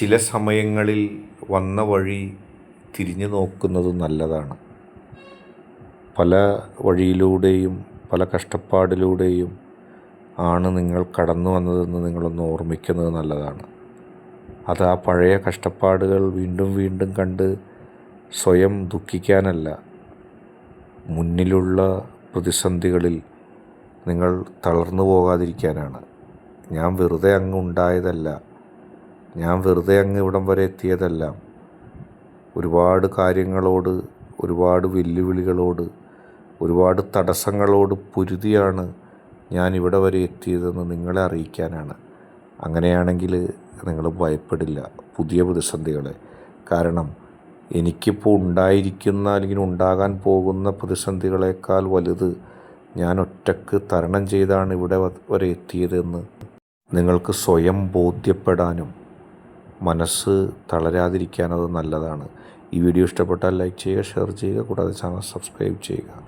ചില സമയങ്ങളിൽ വന്ന വഴി തിരിഞ്ഞു നോക്കുന്നത് നല്ലതാണ്. പല വഴിയിലൂടെയും പല കഷ്ടപ്പാടിലൂടെയും ആണ് നിങ്ങൾ കടന്നു വന്നതെന്ന് നിങ്ങളൊന്ന് ഓർമ്മിക്കുന്നത് നല്ലതാണ്. അത് ആ പഴയ കഷ്ടപ്പാടുകൾ വീണ്ടും വീണ്ടും കണ്ട് സ്വയം ദുഃഖിക്കാനല്ല, മുന്നിലുള്ള പ്രതിസന്ധികളിൽ നിങ്ങൾ തളർന്നു പോകാതിരിക്കാനാണ്. ഞാൻ വെറുതെ അങ്ങ് ഉണ്ടായതല്ല, ഞാൻ വെറുതെ അങ്ങ് ഇവിടം വരെ എത്തിയതെല്ലാം ഒരുപാട് കാര്യങ്ങളോട്, ഒരുപാട് വെല്ലുവിളികളോട്, ഒരുപാട് തടസ്സങ്ങളോട് പൊരുതിയാണ് ഞാൻ ഇവിടെ വരെ എത്തിയതെന്ന് നിങ്ങളെ അറിയിക്കാനാണ്. അങ്ങനെയാണെങ്കിൽ നിങ്ങൾ ഭയപ്പെടില്ല പുതിയ പ്രതിസന്ധികളെ. കാരണം എനിക്കിപ്പോൾ ഉണ്ടായിരിക്കുന്ന അല്ലെങ്കിൽ ഉണ്ടാകാൻ പോകുന്ന പ്രതിസന്ധികളേക്കാൾ വലുത് ഞാൻ ഒറ്റക്ക് തരണം ചെയ്താണ് ഇവിടെ വരെ എത്തിയതെന്ന് നിങ്ങൾക്ക് സ്വയം ബോധ്യപ്പെടാനും മനസ്സ് തളരാതിരിക്കാനത് നല്ലതാണ്. ഈ വീഡിയോ ഇഷ്ടപ്പെട്ടാൽ ലൈക്ക് ചെയ്യുക, ഷെയർ ചെയ്യുക, കൂടാതെ ചാനൽ സബ്സ്ക്രൈബ് ചെയ്യുക.